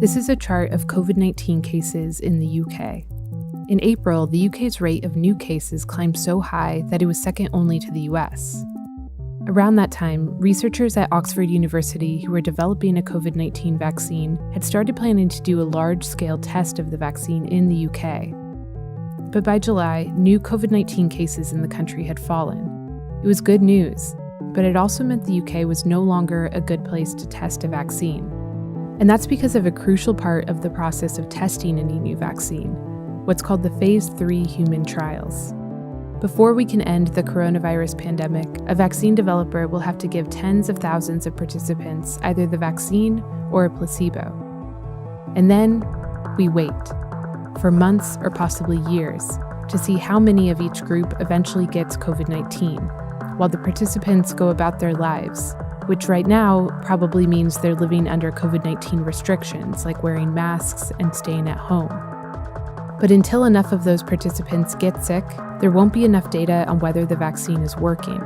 This is a chart of COVID-19 cases in the UK. In April, the UK's rate of new cases climbed so high that it was second only to the US. Around that time, researchers at Oxford University who were developing a COVID-19 vaccine had started planning to do a large-scale test of the vaccine in the UK. But by July, new COVID-19 cases in the country had fallen. It was good news, but it also meant the UK was no longer a good place to test a vaccine. And that's because of a crucial part of the process of testing any new vaccine, what's called the Phase 3 human trials. Before we can end the coronavirus pandemic, a vaccine developer will have to give tens of thousands of participants either the vaccine or a placebo. And then we wait, for months or possibly years, to see how many of each group eventually gets COVID-19, while the participants go about their lives, which right now probably means they're living under COVID-19 restrictions like wearing masks and staying at home. But until enough of those participants get sick, there won't be enough data on whether the vaccine is working.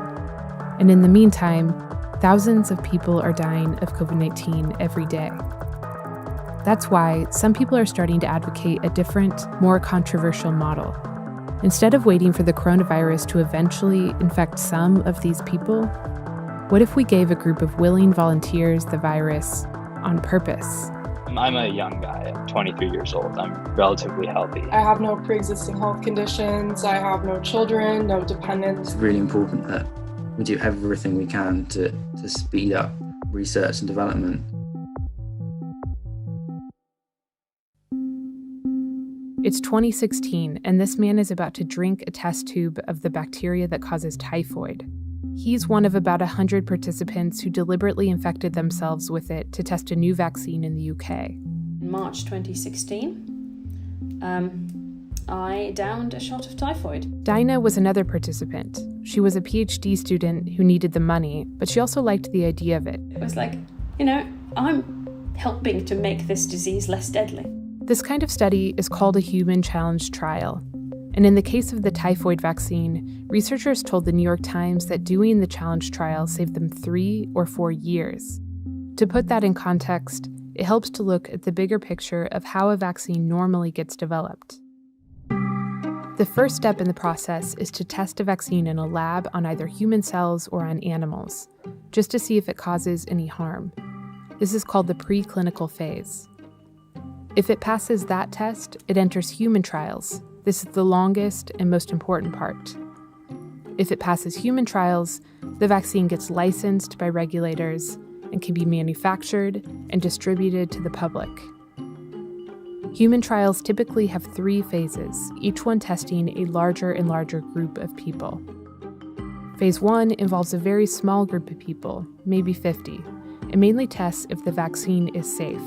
And in the meantime, thousands of people are dying of COVID-19 every day. That's why some people are starting to advocate a different, more controversial model. Instead of waiting for the coronavirus to eventually infect some of these people, what if we gave a group of willing volunteers the virus on purpose? I'm a young guy. I'm 23 years old. I'm relatively healthy. I have no pre-existing health conditions. I have no children, no dependents. It's really important that we do everything we can to speed up research and development. It's 2016, and this man is about to drink a test tube of the bacteria that causes typhoid. He's one of about 100 participants who deliberately infected themselves with it to test a new vaccine in the UK. In March 2016, I downed a shot of typhoid. Dinah was another participant. She was a PhD student who needed the money, but she also liked the idea of it. It was like, I'm helping to make this disease less deadly. This kind of study is called a human challenge trial. And in the case of the typhoid vaccine, researchers told the New York Times that doing the challenge trial saved them 3 or 4 years. To put that in context, it helps to look at the bigger picture of how a vaccine normally gets developed. The first step in the process is to test a vaccine in a lab on either human cells or on animals, just to see if it causes any harm. This is called the preclinical phase. If it passes that test, it enters human trials. This is the longest and most important part. If it passes human trials, the vaccine gets licensed by regulators and can be manufactured and distributed to the public. Human trials typically have 3 phases, each one testing a larger and larger group of people. Phase 1 involves a very small group of people, maybe 50, and mainly tests if the vaccine is safe.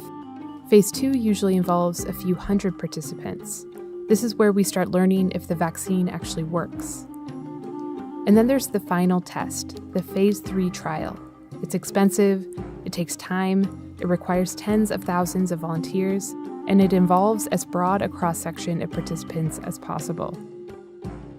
Phase 2 usually involves a few hundred participants. This is where we start learning if the vaccine actually works. And then there's the final test, the Phase 3 trial. It's expensive, it takes time, it requires tens of thousands of volunteers, and it involves as broad a cross-section of participants as possible.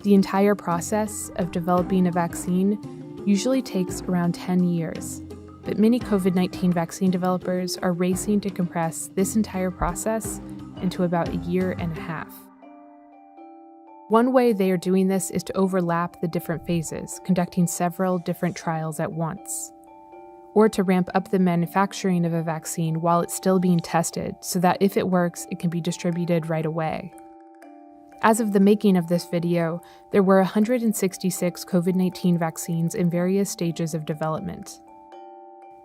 The entire process of developing a vaccine usually takes around 10 years, but many COVID-19 vaccine developers are racing to compress this entire process into about a year and a half. One way they are doing this is to overlap the different phases, conducting several different trials at once, or to ramp up the manufacturing of a vaccine while it's still being tested so that if it works, it can be distributed right away. As of the making of this video, there were 166 COVID-19 vaccines in various stages of development.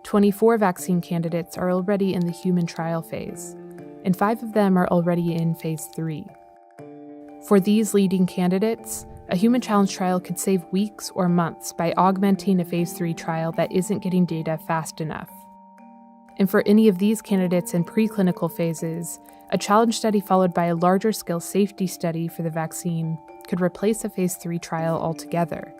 24 vaccine candidates are already in the human trial phase, and 5 of them are already in Phase 3. For these leading candidates, a human challenge trial could save weeks or months by augmenting a Phase 3 trial that isn't getting data fast enough. And for any of these candidates in preclinical phases, a challenge study followed by a larger-scale safety study for the vaccine could replace a Phase 3 trial altogether.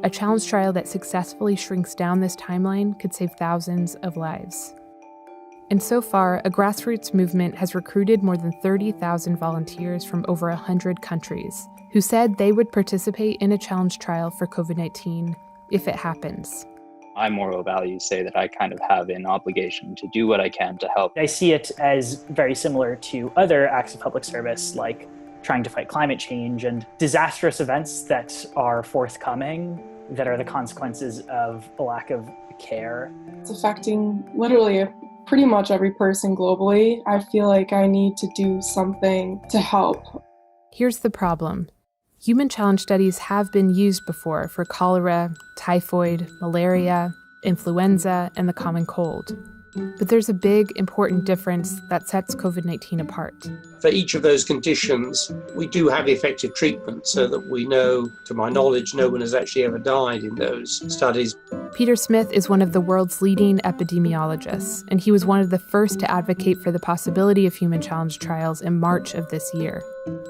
A challenge trial that successfully shrinks down this timeline could save thousands of lives. And so far, a grassroots movement has recruited more than 30,000 volunteers from over 100 countries who said they would participate in a challenge trial for COVID-19 if it happens. My moral values say that I kind of have an obligation to do what I can to help. I see it as very similar to other acts of public service, like trying to fight climate change and disastrous events that are forthcoming, that are the consequences of a lack of care. It's affecting literally pretty much every person globally. I feel like I need to do something to help. Here's the problem. Human challenge studies have been used before for cholera, typhoid, malaria, influenza, and the common cold. But there's a big, important difference that sets COVID-19 apart. For each of those conditions, we do have effective treatment so that we know, to my knowledge, no one has actually ever died in those studies. Peter Smith is one of the world's leading epidemiologists, and he was one of the first to advocate for the possibility of human challenge trials in March of this year.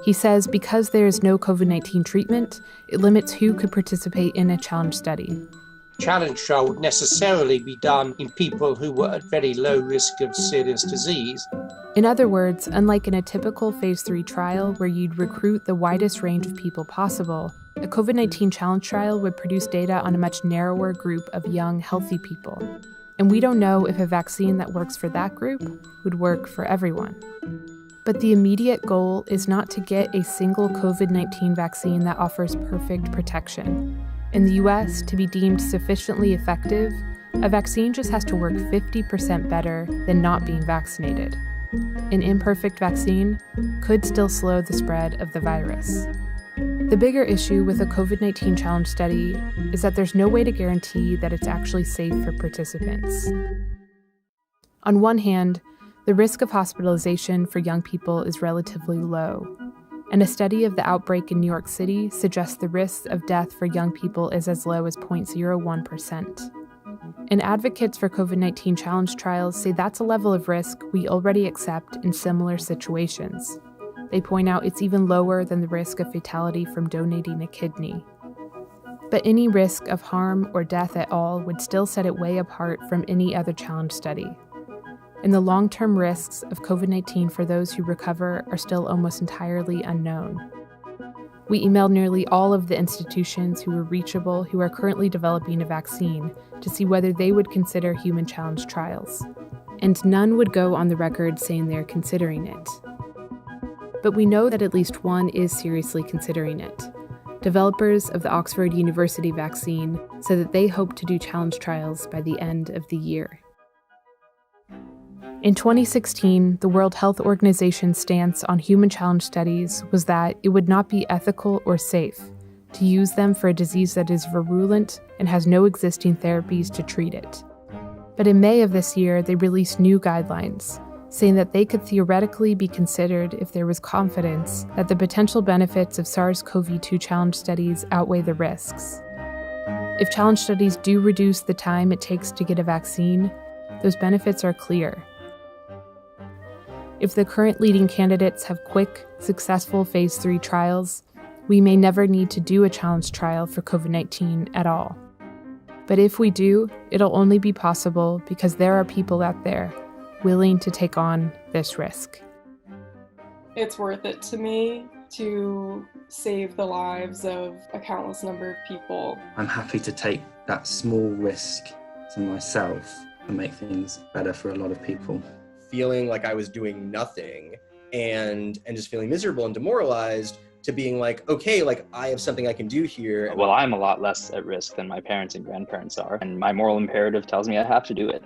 He says because there is no COVID-19 treatment, it limits who could participate in a challenge study. Challenge trial would necessarily be done in people who were at very low risk of serious disease. In other words, unlike in a typical phase 3 trial where you'd recruit the widest range of people possible, a COVID-19 challenge trial would produce data on a much narrower group of young, healthy people. And we don't know if a vaccine that works for that group would work for everyone. But the immediate goal is not to get a single COVID-19 vaccine that offers perfect protection. In the US, to be deemed sufficiently effective, a vaccine just has to work 50% better than not being vaccinated. An imperfect vaccine could still slow the spread of the virus. The bigger issue with a COVID-19 challenge study is that there's no way to guarantee that it's actually safe for participants. On one hand, the risk of hospitalization for young people is relatively low, and a study of the outbreak in New York City suggests the risk of death for young people is as low as 0.01%. And advocates for COVID-19 challenge trials say that's a level of risk we already accept in similar situations. They point out it's even lower than the risk of fatality from donating a kidney. But any risk of harm or death at all would still set it way apart from any other challenge study. And the long-term risks of COVID-19 for those who recover are still almost entirely unknown. We emailed nearly all of the institutions who were reachable who are currently developing a vaccine to see whether they would consider human challenge trials. And none would go on the record saying they're considering it. But we know that at least one is seriously considering it. Developers of the Oxford University vaccine said that they hope to do challenge trials by the end of the year. In 2016, the World Health Organization's stance on human challenge studies was that it would not be ethical or safe to use them for a disease that is virulent and has no existing therapies to treat it. But in May of this year, they released new guidelines, saying that they could theoretically be considered if there was confidence that the potential benefits of SARS-CoV-2 challenge studies outweigh the risks. If challenge studies do reduce the time it takes to get a vaccine, those benefits are clear. If the current leading candidates have quick, successful phase 3 trials, we may never need to do a challenge trial for COVID-19 at all. But if we do, it'll only be possible because there are people out there willing to take on this risk. It's worth it to me to save the lives of a countless number of people. I'm happy to take that small risk to myself and make things better for a lot of people. Feeling like I was doing nothing and just feeling miserable and demoralized to being like, okay, like I have something I can do here. Well, I'm a lot less at risk than my parents and grandparents are, and my moral imperative tells me I have to do it.